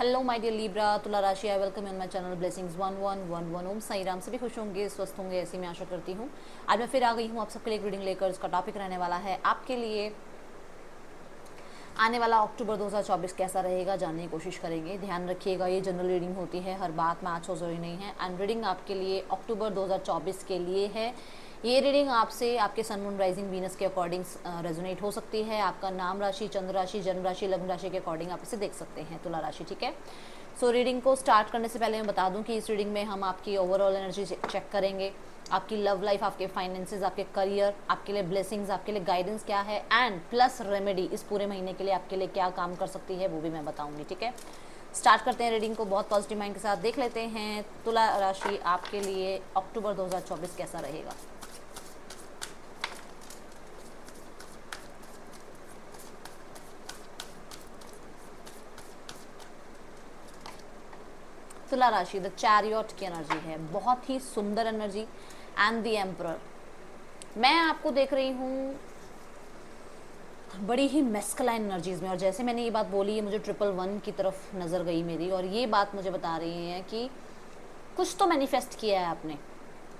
Hello my dear Libra, तुला राशि। I welcome on my channel blessings 1111। ओम साई राम। सभी खुश होंगे, स्वस्थ होंगे, ऐसी मैं आशा करती हूँ। आज मैं फिर आ गई हूँ आप सबके लिए एक रीडिंग लेकर। इसका टॉपिक रहने वाला है आपके लिए आने वाला अक्टूबर 2024 कैसा रहेगा, जानने की कोशिश करेंगे। ध्यान रखिएगा, ये जनरल रीडिंग होती है, हर बात में आज हो जरूरी नहीं है। एंड रीडिंग आपके लिए अक्टूबर 2024 के लिए है। ये रीडिंग आपसे आपके सन मून राइजिंग वीनस के अकॉर्डिंग रेजोनेट हो सकती है। आपका नाम राशि, चंद्र राशि, जन्म राशि, लग्न राशि के अकॉर्डिंग आप इसे देख सकते हैं, तुला राशि। ठीक है। सो रीडिंग को स्टार्ट करने से पहले मैं बता दूं कि इस रीडिंग में हम आपकी ओवरऑल एनर्जी चेक करेंगे। आपकी लव लाइफ, आपके फाइनेंसेस, आपके करियर, आपके लिए ब्लेसिंग्स, आपके लिए गाइडेंस क्या है, एंड प्लस रेमेडी इस पूरे महीने के लिए आपके लिए क्या काम कर सकती है वो भी मैं बताऊंगी। ठीक है। स्टार्ट करते हैं रीडिंग को। बहुत पॉजिटिव माइंड के साथ देख लेते हैं तुला राशि आपके लिए अक्टूबर 2024 कैसा रहेगा। तुला राशि द चैरियट की एनर्जी है, बहुत ही सुंदर एनर्जी। And the emperor. मैं आपको देख रही हूँ बड़ी ही मेस्कलाइन एनर्जीज में, और जैसे मैंने ये बात बोली, ये मुझे 111 की तरफ नज़र गई मेरी, और ये बात मुझे बता रही है कि कुछ तो मैनिफेस्ट किया है आपने।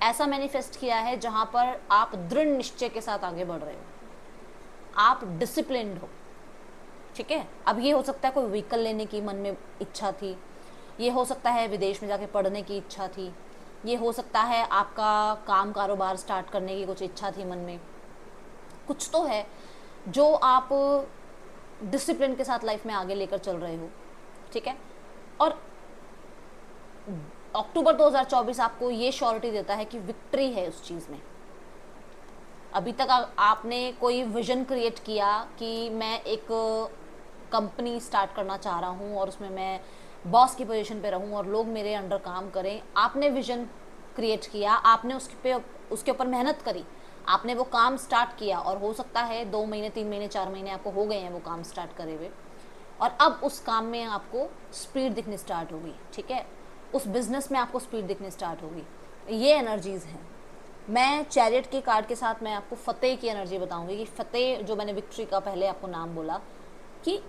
ऐसा मैनिफेस्ट किया है जहाँ पर आप दृढ़ निश्चय के साथ आगे बढ़ रहे हो, आप डिसिप्लिन्ड हो। ठीक है। अब ये हो सकता है कोई व्हीकल लेने की मन में इच्छा थी, ये हो सकता है विदेश में जाके पढ़ने की इच्छा थी, ये हो सकता है आपका काम कारोबार स्टार्ट करने की कुछ इच्छा थी मन में। कुछ तो है जो आप डिसिप्लिन के साथ लाइफ में आगे लेकर चल रहे हो। ठीक है। और अक्टूबर 2024 आपको ये श्योरिटी देता है कि विक्ट्री है उस चीज़ में। अभी तक आपने कोई विजन क्रिएट किया कि मैं एक कंपनी स्टार्ट करना चाह रहा हूँ और उसमें मैं बॉस की पोजीशन पे रहूँ और लोग मेरे अंडर काम करें। आपने विजन क्रिएट किया, आपने उसके ऊपर मेहनत करी, आपने वो काम स्टार्ट किया, और हो सकता है 2 महीने, 3 महीने, 4 महीने आपको हो गए हैं वो काम स्टार्ट करे हुए, और अब उस काम में आपको स्पीड दिखनी स्टार्ट होगी। ठीक है। उस बिजनेस में आपको स्पीड दिखनी स्टार्ट होगी। ये एनर्जीज हैं। मैं चैरियट के कार्ड के साथ मैं आपको फतेह की एनर्जी बताऊंगी कि फतेह, जो मैंने विक्ट्री का पहले आपको नाम बोला, कि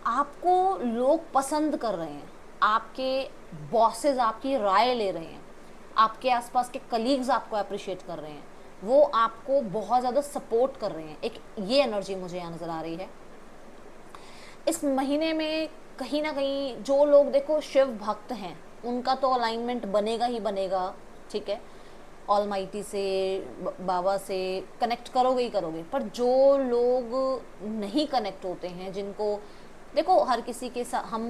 आपको लोग पसंद कर रहे हैं, आपके बॉसेस आपकी राय ले रहे हैं, आपके आसपास के कलीग्स आपको अप्रिशिएट कर रहे हैं, वो आपको बहुत ज़्यादा सपोर्ट कर रहे हैं। एक ये एनर्जी मुझे यहाँ नज़र आ रही है इस महीने में। कहीं ना कहीं जो लोग देखो शिव भक्त हैं, उनका तो अलाइनमेंट बनेगा ही बनेगा। ठीक है। ऑलमाइटी से, बाबा से कनेक्ट करोगे ही करोगे। पर जो लोग नहीं कनेक्ट होते हैं, जिनको देखो हर किसी के साथ हम,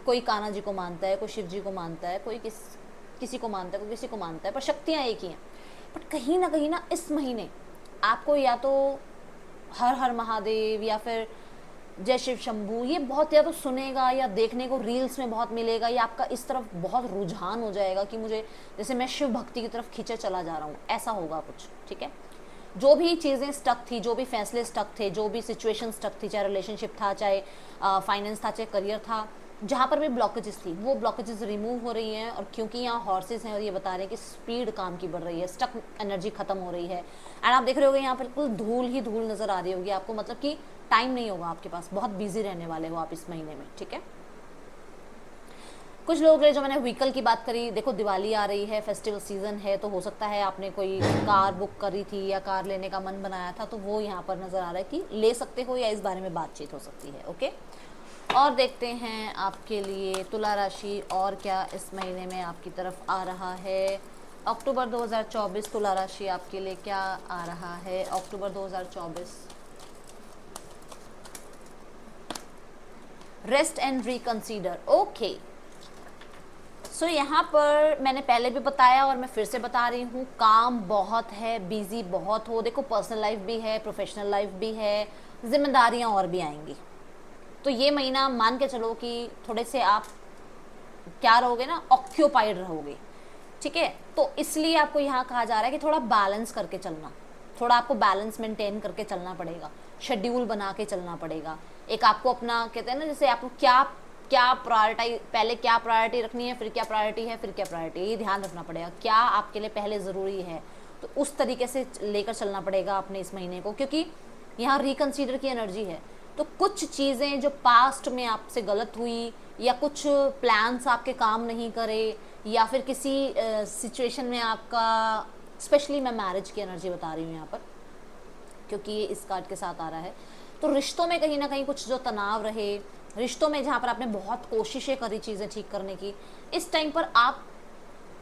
कोई कान्हा जी को मानता है, कोई शिव जी को मानता है, कोई किसी को मानता है, कोई किसी को मानता है, पर शक्तियाँ एक ही हैं। बट कहीं ना इस महीने आपको या तो हर हर महादेव या फिर जय शिव शंभू ये बहुत या तो सुनेगा या देखने को रील्स में बहुत मिलेगा, या आपका इस तरफ बहुत रुझान हो जाएगा कि मुझे, जैसे मैं शिव भक्ति की तरफ खींचे चला जा रहा हूँ, ऐसा होगा कुछ। ठीक है। जो भी चीज़ें स्टक थी, जो भी फैसले स्टक थे, जो भी सिचुएशन स्टक थी, चाहे रिलेशनशिप था, चाहे फाइनेंस था, चाहे करियर था, जहाँ पर भी ब्लॉकेजेस थी, वो ब्लॉकेजेस रिमूव हो रही हैं। और क्योंकि यहाँ हॉर्सेस हैं और ये बता रहे हैं कि स्पीड काम की बढ़ रही है, स्टक एनर्जी खत्म हो रही है। एंड आप देख रहे होगे यहाँ पर बिल्कुल धूल ही धूल नज़र आ रही होगी आपको, मतलब कि टाइम नहीं होगा आपके पास, बहुत बिजी रहने वाले हो आप इस महीने में। ठीक है। कुछ लोग हैं, जो मैंने व्हीकल की बात करी, देखो दिवाली आ रही है, फेस्टिवल सीजन है, तो हो सकता है आपने कोई कार बुक करी थी या कार लेने का मन बनाया था, तो वो यहाँ पर नज़र आ रहा है कि ले सकते हो, या इस बारे में बातचीत हो सकती है। ओके। और देखते हैं आपके लिए तुला राशि और क्या इस महीने में आपकी तरफ आ रहा है। अक्टूबर 2024 तुला राशि आपके लिए क्या आ रहा है अक्टूबर 2024। Rest and reconsider. ओके। सो यहाँ पर मैंने पहले भी बताया और मैं फिर से बता रही हूँ, काम बहुत है, बिजी बहुत हो। देखो पर्सनल लाइफ भी है, प्रोफेशनल लाइफ भी है, जिम्मेदारियाँ और भी आएंगी। तो ये महीना मान के चलो कि थोड़े से आप क्या रहोगे ना, ऑक्यूपाइड रहोगे। ठीक है। तो इसलिए आपको यहाँ कहा जा रहा है कि थोड़ा बैलेंस करके चलना, थोड़ा आपको बैलेंस मेंटेन करके चलना पड़ेगा, शेड्यूल बना के चलना पड़ेगा। एक आपको अपना, कहते हैं ना, जैसे आपको क्या क्या प्रायोरिटी, पहले क्या प्रायोरिटी रखनी है, फिर क्या प्रायोरिटी है, फिर क्या प्रायोरिटी है, ये ध्यान रखना पड़ेगा। क्या आपके लिए पहले ज़रूरी है, तो उस तरीके से लेकर चलना पड़ेगा अपने इस महीने को, क्योंकि यहाँ रिकंसीडर की एनर्जी है। तो कुछ चीज़ें जो पास्ट में आपसे गलत हुई या कुछ प्लान्स आपके काम नहीं करे, या फिर किसी सिचुएशन में आपका, स्पेशली मैं मैरिज की एनर्जी बता रही हूँ यहाँ पर क्योंकि ये इस कार्ड के साथ आ रहा है। तो रिश्तों में कहीं ना कहीं कुछ जो तनाव रहे, रिश्तों में जहाँ पर आपने बहुत कोशिशें करी चीज़ें ठीक करने की, इस टाइम पर आप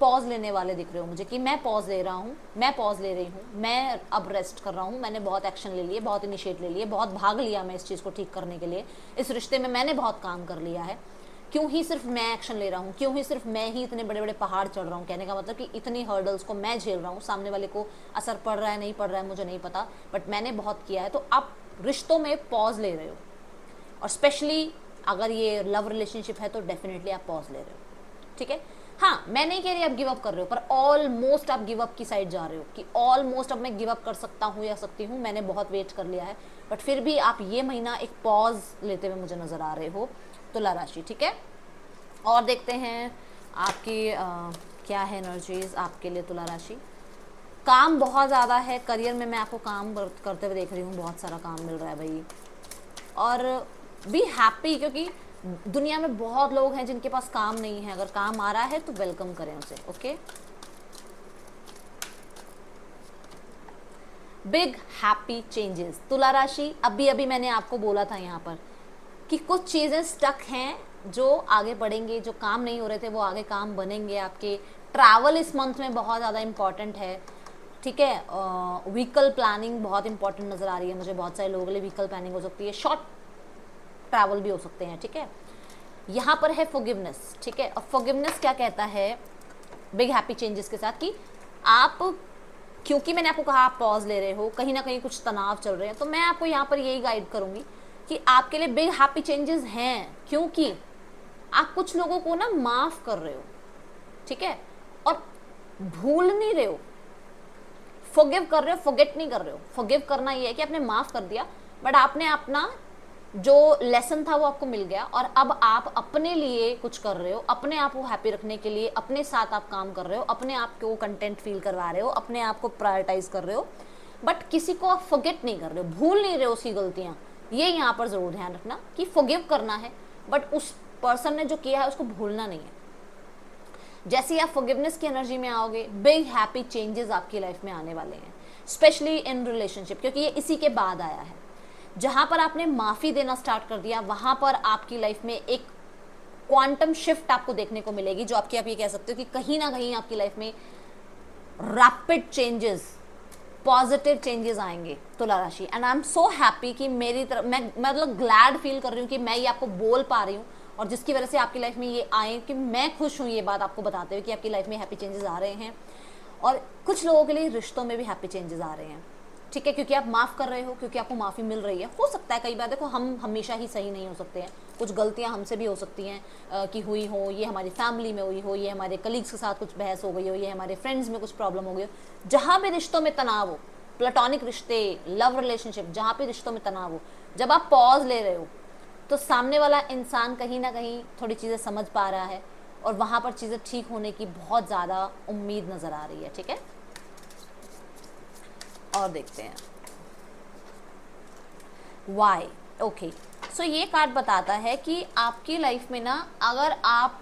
पॉज लेने वाले दिख रहे हो मुझे कि मैं पॉज ले रहा हूँ, मैं पॉज ले रही हूँ, मैं अब रेस्ट कर रहा हूँ, मैंने बहुत एक्शन ले लिए, बहुत इनिशिएट ले लिए, बहुत भाग लिया मैं इस चीज़ को ठीक करने के लिए, इस रिश्ते में मैंने बहुत काम कर लिया है, क्यों ही सिर्फ मैं एक्शन ले रहा हूँ, क्यों ही सिर्फ मैं ही इतने बड़े बड़े पहाड़ चढ़ रहा हूँ। कहने का मतलब कि इतनी हर्डल्स को मैं झेल रहा हूँ, सामने वाले को असर पड़ रहा है नहीं पड़ रहा है मुझे नहीं पता, बट मैंने बहुत किया है। तो आप रिश्तों में पॉज ले रहे हो, और स्पेशली अगर ये लव रिलेशनशिप है तो डेफिनेटली आप पॉज ले रहे हो, ठीक है। हाँ, मैं नहीं कह रही आप गिव अप कर रहे हो, पर ऑलमोस्ट आप गिव अप की साइड जा रहे हो कि ऑलमोस्ट अब मैं गिव अप कर सकता हूँ या सकती हूँ, मैंने बहुत वेट कर लिया है, बट फिर भी आप ये महीना एक पॉज लेते हुए मुझे नजर आ रहे हो तुला राशि, ठीक है। और देखते हैं आपकी क्या है एनर्जीज आपके लिए तुला राशि। काम बहुत ज़्यादा है, करियर में मैं आपको काम करते हुए देख रही हूँ, बहुत सारा काम मिल रहा है भाई, और बी हैप्पी क्योंकि दुनिया में बहुत लोग हैं जिनके पास काम नहीं है, अगर काम आ रहा है तो वेलकम करें उसे, ओके। बिग हैप्पी चेंजेस तुला राशि, अभी अभी मैंने आपको बोला था यहाँ पर कि कुछ चीज़ें स्टक हैं जो आगे बढ़ेंगे, जो काम नहीं हो रहे थे वो आगे काम बनेंगे आपके। ट्रैवल इस मंथ में बहुत ज़्यादा इंपॉर्टेंट है, ठीक है। व्हीकल प्लानिंग बहुत इंपॉर्टेंट नज़र आ रही है मुझे, बहुत सारे लोगों के लिए व्हीकल प्लानिंग हो सकती है, शॉर्ट ट्रैवल भी हो सकते हैं, ठीक है। यहाँ पर है फॉरगिवनेस, ठीक है। और फॉरगिवनेस क्या कहता है बिग हैप्पी चेंजेस के साथ कि आप, क्योंकि मैंने आपको कहा आप पॉज ले रहे हो, कहीं ना कहीं कुछ तनाव चल रहे हैं, तो मैं आपको यहाँ पर यही गाइड करूँगी कि आपके लिए बिग हैप्पी चेंजेस हैं, क्योंकि आप कुछ लोगों को ना माफ़ कर रहे हो, ठीक है, और भूल नहीं रहे हो, फॉरगिव कर रहे हो, फॉरगेट नहीं कर रहे हो। फॉरगिव करना ये है कि आपने माफ़ कर दिया, बट आपने अपना जो लेसन था वो आपको मिल गया, और अब आप अपने लिए कुछ कर रहे हो, अपने आप को हैप्पी रखने के लिए अपने साथ आप काम कर रहे हो, अपने आप को कंटेंट फील करवा रहे हो, अपने आप को प्रायोरिटाइज कर रहे हो, बट किसी को आप फॉरगेट नहीं कर रहे हो, भूल नहीं रहे हो उसकी गलतियाँ। ये यहाँ पर ज़रूर ध्यान रखना कि फॉरगिव करना है, बट उस पर्सन ने जो किया है उसको भूलना नहीं है। जैसे ही आप फॉरगिवनेस की एनर्जी में आओगे, बिग हैप्पी चेंजेस आपकी लाइफ में आने वाले हैं, स्पेशली इन रिलेशनशिप, क्योंकि ये इसी के बाद आया है। जहां पर आपने माफ़ी देना स्टार्ट कर दिया, वहां पर आपकी लाइफ में एक क्वांटम शिफ्ट आपको देखने को मिलेगी, जो आपकी, आप ये कह सकते हो कि कहीं ना कहीं आपकी लाइफ में रैपिड चेंजेस, पॉजिटिव चेंजेस आएंगे तुला राशि। And I am so happy कि मेरी तरफ मैं मतलब ग्लैड फील कर रही हूँ कि मैं ये आपको बोल पा रही हूँ, और जिसकी वजह से आपकी लाइफ में ये आए, कि मैं खुश हूँ ये बात आपको बताते हुए कि आपकी लाइफ में हैप्पी चेंजेस आ रहे हैं। और कुछ लोगों के लिए रिश्तों में भी हैप्पी चेंजेस आ रहे हैं, ठीक है, क्योंकि आप माफ़ कर रहे हो, क्योंकि आपको माफ़ी मिल रही है। हो सकता है कई बार, देखो हम हमेशा ही सही नहीं हो सकते हैं, कुछ गलतियां हमसे भी हो सकती हैं कि हुई हो, ये हमारी फैमिली में हुई हो, ये हमारे कलीग्स के साथ कुछ बहस हो गई हो, ये हमारे फ्रेंड्स में कुछ प्रॉब्लम हो गई हो। जहाँ भी रिश्तों में तनाव हो, प्लेटोनिक रिश्ते, लव रिलेशनशिप, जहाँ भी रिश्तों में तनाव हो, जब आप पॉज ले रहे हो तो सामने वाला इंसान कहीं ना कहीं थोड़ी चीज़ें समझ पा रहा है, और वहाँ पर चीज़ें ठीक होने की बहुत ज़्यादा उम्मीद नज़र आ रही है, ठीक है। और देखते हैं वाई, ओके। सो ये कार्ड बताता है कि आपकी लाइफ में ना, अगर आप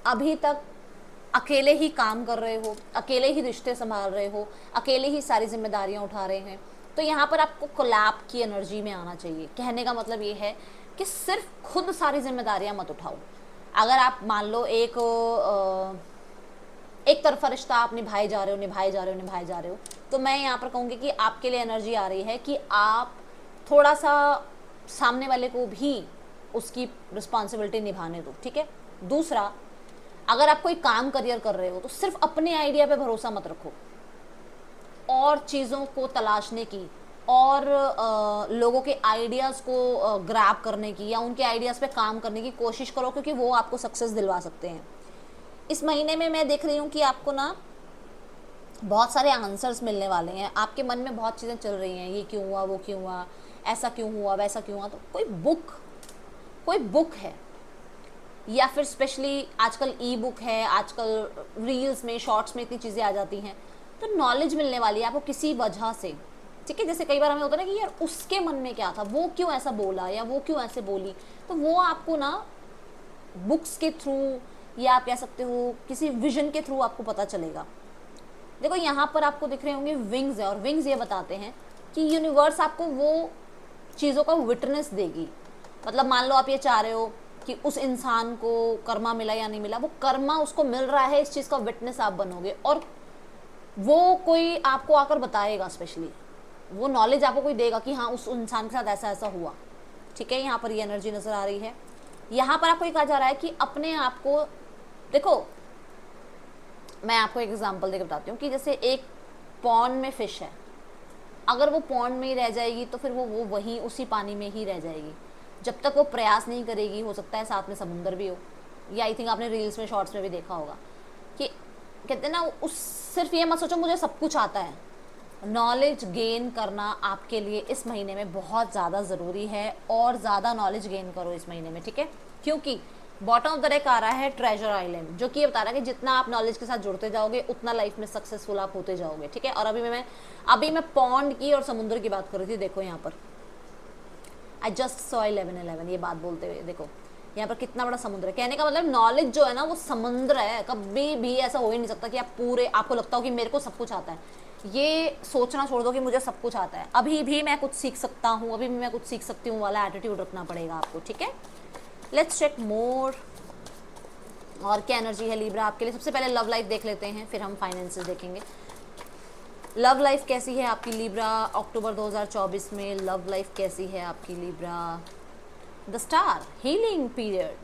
अभी तक अकेले ही काम कर रहे हो, अकेले ही रिश्ते संभाल रहे हो, अकेले ही सारी जिम्मेदारियां उठा रहे हैं, तो यहाँ पर आपको कोलैप की एनर्जी में आना चाहिए। कहने का मतलब ये है कि सिर्फ खुद सारी जिम्मेदारियां मत उठाओ। अगर आप मान लो एक तरफा रिश्ता आप निभाए जा रहे हो, तो मैं यहाँ पर कहूँगी कि आपके लिए एनर्जी आ रही है कि आप थोड़ा सा सामने वाले को भी उसकी रिस्पॉन्सिबिलिटी निभाने दो, ठीक है। दूसरा, अगर आप कोई काम करियर कर रहे हो तो सिर्फ अपने आइडिया पे भरोसा मत रखो, और चीज़ों को तलाशने की, और लोगों के आइडियाज़ को ग्रैब करने की, या उनके आइडियाज़ पे काम करने की कोशिश करो, क्योंकि वो आपको सक्सेस दिलवा सकते हैं। इस महीने में मैं देख रही हूँ कि आपको ना बहुत सारे आंसर्स मिलने वाले हैं। आपके मन में बहुत चीज़ें चल रही हैं, ये क्यों हुआ, वो क्यों हुआ, ऐसा क्यों हुआ, वैसा क्यों हुआ। तो कोई बुक है, या फिर स्पेशली आजकल ई बुक है, आजकल रील्स में, शॉर्ट्स में इतनी चीज़ें आ जाती हैं, तो नॉलेज मिलने वाली है आपको किसी वजह से, ठीक है। जैसे कई बार हमें होता है ना कि यार उसके मन में क्या था, वो क्यों ऐसा बोला या वो क्यों ऐसे बोली, तो वो आपको ना बुक्स के थ्रू या आप कह सकते हो किसी विजन के थ्रू आपको पता चलेगा। देखो यहाँ पर आपको दिख रहे होंगे विंग्स है, और विंग्स ये बताते हैं कि यूनिवर्स आपको वो चीज़ों का विटनेस देगी। मतलब मान लो आप ये चाह रहे हो कि उस इंसान को कर्मा मिला या नहीं मिला, वो कर्मा उसको मिल रहा है, इस चीज़ का विटनेस आप बनोगे, और वो कोई आपको आकर बताएगा, स्पेशली वो नॉलेज आपको कोई देगा कि हाँ उस इंसान के साथ ऐसा ऐसा हुआ। ठीक है, यहाँ पर ये एनर्जी नज़र आ रही है। यहाँ पर आपको ये कहा जा रहा है कि अपने आप को देखो, मैं आपको एक एग्जांपल देकर बताती हूँ कि जैसे एक पॉन्ड में फिश है, अगर वो पॉन्ड में ही रह जाएगी तो फिर वो वहीं उसी पानी में ही रह जाएगी जब तक वो प्रयास नहीं करेगी। हो सकता है साथ में समुंदर भी हो, या आई थिंक आपने रील्स में शॉर्ट्स में भी देखा होगा कि कहते हैं ना, उस सिर्फ ये मत सोचो मुझे सब कुछ आता है। नॉलेज गेन करना आपके लिए इस महीने में बहुत ज़्यादा ज़रूरी है, और ज़्यादा नॉलेज गेन करो इस महीने में, ठीक है। क्योंकि बॉटम ऑफ द डेक आ रहा है ट्रेजर आइलैंड, जो कि ये बता रहा है कि जितना आप नॉलेज के साथ जुड़ते जाओगे उतना लाइफ में सक्सेसफुल आप होते जाओगे, ठीक है। और अभी मैं पॉन्ड की और समुद्र की बात कर रही थी। देखो यहाँ पर आई जस्ट सॉ 11 ये बात बोलते हुए, देखो यहाँ पर कितना बड़ा समुद्र है। कहने का मतलब नॉलेज जो है ना वो समुद्र है, कभी भी ऐसा हो ही नहीं सकता कि आप पूरे, आपको लगता हो कि मेरे को सब कुछ आता है। ये सोचना छोड़ दो कि मुझे सब कुछ आता है, अभी भी मैं कुछ सीख सकता हूँ, अभी भी मैं कुछ सीख सकती हूँ वाला एटीट्यूड रखना पड़ेगा आपको, ठीक है। लेट्स चेक मोर, और क्या एनर्जी है लिब्रा आपके लिए। सबसे पहले लव लाइफ देख लेते हैं, फिर हम फाइनेंसेस देखेंगे। लव लाइफ कैसी है आपकी लिब्रा अक्टूबर 2024 में? लव लाइफ कैसी है आपकी Libra? The star, healing period,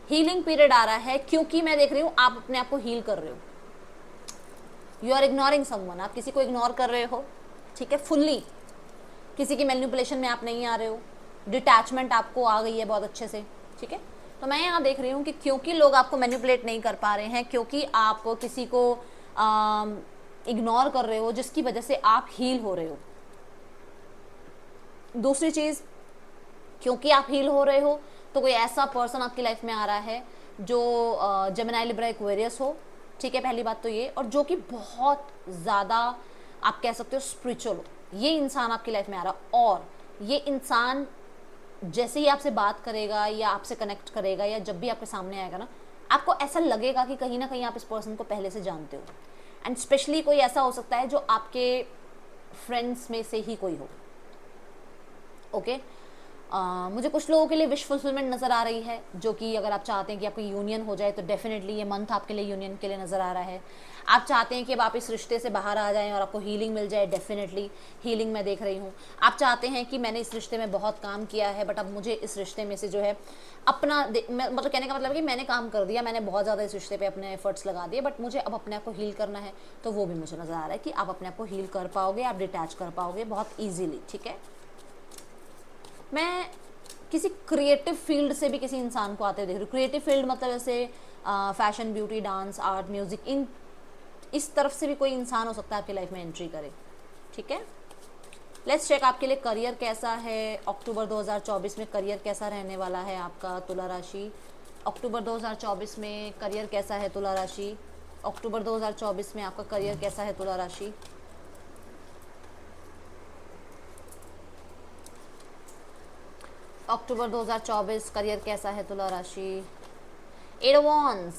healing period आ रहा है, क्योंकि मैं देख रही हूँ आप अपने आप को हील कर रहे हो। यू आर इग्नोरिंग समवन, आप किसी को इग्नोर कर रहे हो, ठीक है, फुल्ली। किसी की मैनिपुलेशन में आप नहीं आ रहे हो, डिटैचमेंट आपको आ गई है बहुत अच्छे से, ठीक है। तो मैं यहाँ देख रही हूँ कि क्योंकि लोग आपको मैनिपुलेट नहीं कर पा रहे हैं, क्योंकि आप किसी को इग्नोर कर रहे हो, जिसकी वजह से आप हील हो रहे हो। दूसरी चीज़, क्योंकि आप हील हो रहे हो तो कोई ऐसा पर्सन आपकी लाइफ में आ रहा है जो जेमिनी लिब्रा एक्वेरियस हो, ठीक है, पहली बात तो ये, और जो कि बहुत ज़्यादा आप कह सकते हो स्पिरिचुअल हो। ये इंसान आपकी लाइफ में आ रहा, और ये इंसान जैसे ही आपसे बात करेगा या आपसे कनेक्ट करेगा या जब भी आपके सामने आएगा ना, आपको ऐसा लगेगा कि कहीं ना कहीं आप इस पर्सन को पहले से जानते हो। एंड स्पेशली कोई ऐसा हो सकता है जो आपके फ्रेंड्स में से ही कोई हो, ओके। मुझे कुछ लोगों के लिए विश फुलफिलमेंट नज़र आ रही है, जो कि अगर आप चाहते हैं कि आपकी यूनियन हो जाए तो डेफिनेटली ये मंथ आपके लिए यूनियन के लिए नज़र आ रहा है। आप चाहते हैं कि अब आप इस रिश्ते से बाहर आ जाएं और आपको हीलिंग मिल जाए, डेफिनेटली हीलिंग मैं देख रही हूँ। आप चाहते हैं कि मैंने इस रिश्ते में बहुत काम किया है, बट अब मुझे इस रिश्ते में से जो है अपना मतलब कहने का मतलब कि मैंने काम कर दिया, मैंने बहुत ज़्यादा इस रिश्ते पर अपने एफर्ट्स लगा दिए, बट मुझे अब अपने आप को हील करना है। तो वो भी मुझे नज़र आ रहा है कि आप अपने आप को हील कर पाओगे, आप डिटैच कर पाओगे बहुत ईजीली, ठीक है। मैं किसी क्रिएटिव फील्ड से भी किसी इंसान को आते हुए देख रही हूँ। क्रिएटिव फील्ड मतलब जैसे fashion, beauty, dance, art, music, इन इस तरफ से भी कोई इंसान हो सकता है आपकी लाइफ में एंट्री करे, ठीक है। लेट्स चेक आपके लिए करियर कैसा है अक्टूबर 2024 में। करियर कैसा रहने वाला है आपका तुला राशि अक्टूबर 2024 में? करियर कैसा है तुला राशि अक्टूबर 2024 में? आपका करियर कैसा है तुला राशि? अक्टूबर 2024 करियर कैसा है तुला राशि? 8 ऑफ वांड्स,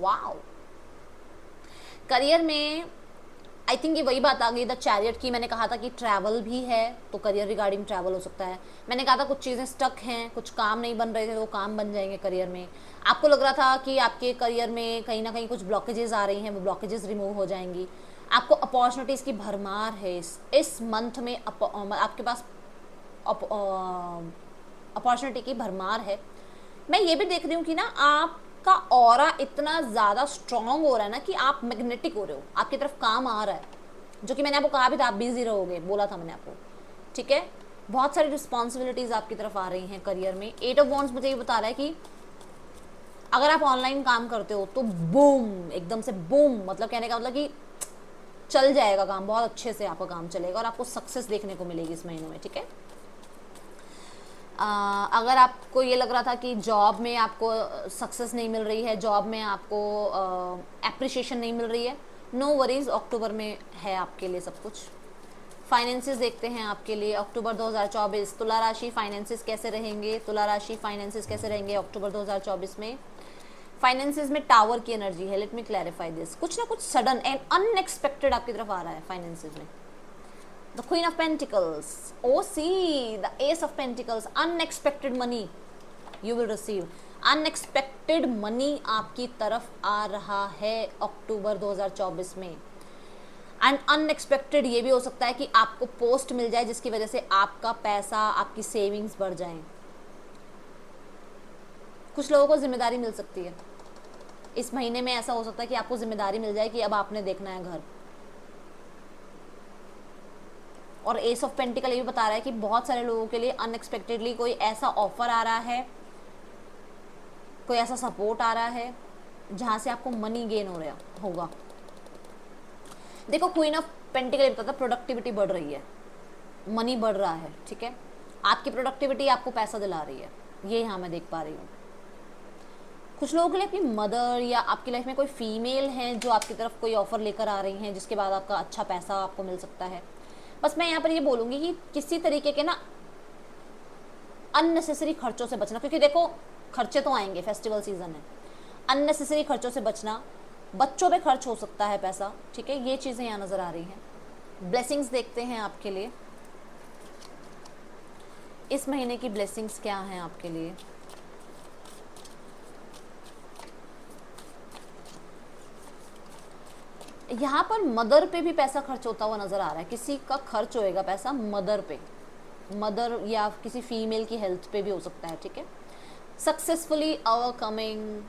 वाओ। करियर में आई थिंक ये वही बात आ गई द चैरियट की। मैंने कहा था कि ट्रैवल भी है, तो करियर रिगार्डिंग ट्रैवल हो सकता है। मैंने कहा था कुछ चीज़ें स्टक हैं, कुछ काम नहीं बन रहे थे, तो वो काम बन जाएंगे करियर में। आपको लग रहा था कि आपके करियर में कहीं ना कहीं कुछ ब्लॉकेजेस आ रही हैं, वो ब्लॉकेजेस रिमूव हो जाएंगी। आपको अपॉर्चुनिटीज़ की भरमार है इस मंथ में। आपके पास अपॉर्चुनिटी की भरमार है। मैं ये भी देख रही हूँ कि ना आपका ऑरा इतना ज़्यादा स्ट्रॉन्ग हो रहा है ना कि आप मैग्नेटिक हो रहे हो, आपकी तरफ काम आ रहा है, जो कि मैंने आपको कहा भी था आप बिजी रहोगे, बोला था मैंने आपको, ठीक है। बहुत सारी रिस्पॉन्सिबिलिटीज़ आपकी तरफ आ रही हैं करियर में। 8 ऑफ वांड्स मुझे ये बता रहा है कि अगर आप ऑनलाइन काम करते हो तो बूम, एकदम से बूम, मतलब कहने का मतलब कि चल जाएगा काम, बहुत अच्छे से आपका काम चलेगा और आपको सक्सेस देखने को मिलेगी इस महीने में, ठीक है। अगर आपको ये लग रहा था कि जॉब में आपको सक्सेस नहीं मिल रही है, जॉब में आपको एप्रिशिएशन नहीं मिल रही है, नो वरीज, अक्टूबर में है आपके लिए सब कुछ। फाइनेंसेस देखते हैं आपके लिए अक्टूबर 2024। तुला राशि फाइनेंसेस कैसे रहेंगे, तुला राशि फाइनेंसेस कैसे रहेंगे अक्टूबर 2024 में। फाइनेंसेस में टावर की एनर्जी है, लेट मी क्लैरिफाई दिस। कुछ ना कुछ सडन एंड अनएक्सपेक्टेड आपकी तरफ आ रहा है फाइनेंसेस में। The queen of pentacles, oh see the ace of pentacles, unexpected money you will receive. Unexpected money आपकी तरफ आ रहा है अक्टूबर 2024 में। एंड अनएक्सपेक्टेड ये भी हो सकता है कि आपको पोस्ट मिल जाए जिसकी वजह से आपका पैसा, आपकी सेविंग्स बढ़ जाएं। कुछ लोगों को जिम्मेदारी मिल सकती है इस महीने में। ऐसा हो सकता है कि आपको जिम्मेदारी मिल जाए कि अब आपने देखना है घर। और एस ऑफ पेंटिकल ये भी बता रहा है कि बहुत सारे लोगों के लिए अनएक्सपेक्टेडली कोई ऐसा ऑफर आ रहा है, कोई ऐसा सपोर्ट आ रहा है जहां से आपको मनी गेन हो रहा होगा। देखो क्वीन ऑफ पेंटिकल बताता है प्रोडक्टिविटी बढ़ रही है, मनी बढ़ रहा है, ठीक है। आपकी प्रोडक्टिविटी आपको पैसा दिला रही है, ये यहाँ मैं देख पा रही हूँ। कुछ लोगों के लिए अपनी मदर या आपकी लाइफ में कोई फीमेल है जो आपकी तरफ कोई ऑफर लेकर आ रही हैं, जिसके बाद आपका अच्छा पैसा आपको मिल सकता है। बस मैं यहाँ पर ये बोलूँगी कि किसी तरीके के ना अननेसेसरी खर्चों से बचना, क्योंकि देखो खर्चे तो आएंगे, फेस्टिवल सीजन है। अननेसेसरी खर्चों से बचना, बच्चों पे खर्च हो सकता है पैसा, ठीक है। ये चीज़ें यहाँ नज़र आ रही हैं। ब्लेसिंग्स देखते हैं आपके लिए इस महीने की ब्लेसिंग्स क्या हैं आपके लिए। यहाँ पर मदर पे भी पैसा खर्च होता हुआ नज़र आ रहा है। किसी का खर्च होएगा पैसा मदर पे, मदर या किसी फीमेल की हेल्थ पे भी हो सकता है, ठीक है। सक्सेसफुली ओवरकमिंग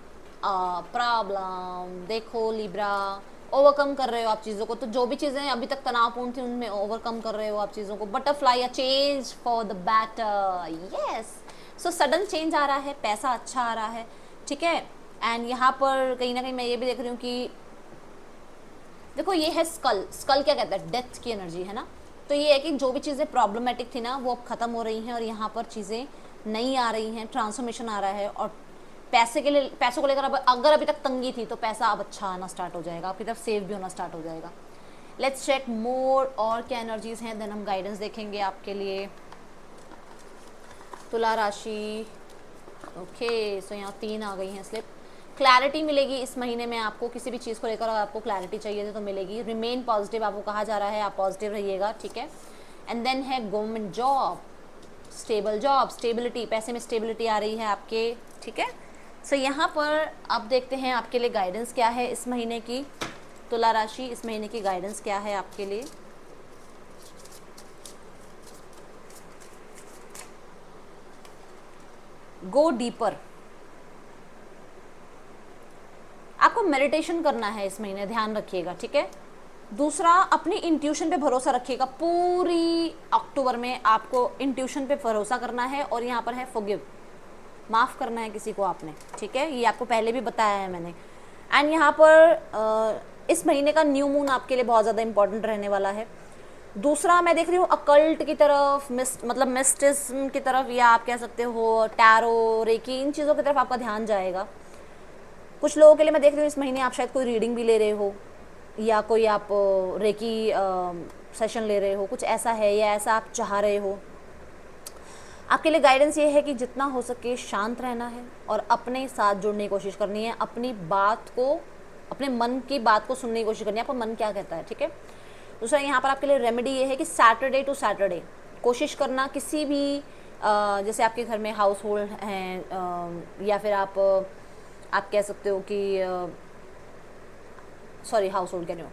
प्रॉब्लम, देखो लिब्रा ओवरकम कर रहे हो आप चीज़ों को। तो जो भी चीज़ें अभी तक तनावपूर्ण थी उनमें ओवरकम कर रहे हो आप चीज़ों को। Butterfly, a change for the better, yes. So sudden change आ रहा है, पैसा अच्छा आ रहा है, ठीक है। एंड यहाँ पर कहीं ना कहीं मैं ये भी देख रही हूँ कि देखो ये है स्कल। स्कल क्या कहता है, डेथ की एनर्जी है ना। तो ये है कि जो भी चीज़ें प्रॉब्लमेटिक थी ना वो अब खत्म हो रही हैं और यहाँ पर चीज़ें नई आ रही हैं, ट्रांसफॉर्मेशन आ रहा है। और पैसे के लिए, पैसों को लेकर अब अगर अभी तक तंगी थी तो पैसा अब अच्छा आना स्टार्ट हो जाएगा, आपकी तरफ सेव भी होना स्टार्ट हो जाएगा। लेट्स चेक मोर और क्या एनर्जीज हैं, देन हम गाइडेंस देखेंगे आपके लिए। तुला राशि, ओके, सो यहाँ 3 आ गई हैं स्लिप। क्लैरिटी मिलेगी इस महीने में आपको, किसी भी चीज़ को लेकर आपको क्लैरिटी चाहिए थी तो मिलेगी। रिमेन पॉजिटिव आपको कहा जा रहा है, आप पॉजिटिव रहिएगा, ठीक है। एंड देन है government job, stable job, stability, पैसे में स्टेबिलिटी आ रही है आपके, ठीक है। सो यहाँ पर अब देखते हैं आपके लिए गाइडेंस क्या है इस महीने की। तुला राशि, इस महीने की गाइडेंस क्या है आपके लिए। गो डीपर, आपको मेडिटेशन करना है इस महीने, ध्यान रखिएगा, ठीक है। दूसरा, अपनी इंट्यूशन पे भरोसा रखिएगा। पूरी अक्टूबर में आपको इंट्यूशन पे भरोसा करना है। और यहाँ पर है फॉरगिव, माफ़ करना है किसी को आपने, ठीक है। ये आपको पहले भी बताया है मैंने। एंड यहाँ पर इस महीने का न्यू मून आपके लिए बहुत ज़्यादा इंपॉर्टेंट रहने वाला है। दूसरा, मैं देख रही हूँ अकल्ट की तरफ, मतलब मिस्टिज्म की तरफ, या आप कह सकते हो टैरो, रेकी, इन चीज़ों की तरफ आपका ध्यान जाएगा। कुछ लोगों के लिए मैं देख रही हूँ इस महीने आप शायद कोई रीडिंग भी ले रहे हो, या कोई आप रेकी सेशन ले रहे हो, कुछ ऐसा है, या ऐसा आप चाह रहे हो। आपके लिए गाइडेंस ये है कि जितना हो सके शांत रहना है और अपने साथ जुड़ने की कोशिश करनी है। अपनी बात को, अपने मन की बात को सुनने की कोशिश करनी है, आपका मन क्या कहता है, ठीक है। दूसरा, यहाँ पर आपके लिए रेमेडी ये है कि सैटरडे टू सैटरडे कोशिश करना, किसी भी जैसे आपके घर में हाउस होल्ड हैं, या फिर आप कह सकते हो कि सॉरी हाउस होल्ड कह रही हूँ,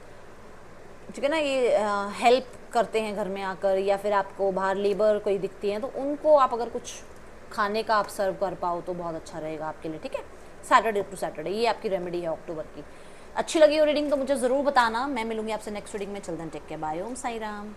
ठीक है ना, ये हेल्प करते हैं घर में आकर, या फिर आपको बाहर लेबर कोई दिखती है तो उनको आप अगर कुछ खाने का आप सर्व कर पाओ तो बहुत अच्छा रहेगा आपके लिए, ठीक है। सैटरडे टू सैटरडे ये आपकी रेमेडी है अक्टूबर की। अच्छी लगी हो रीडिंग तो मुझे ज़रूर बताना। मैं मिलूंगी आपसे नेक्स्ट रीडिंग में। चलते हैं, टेक केयर, बाय, ओम साई राम।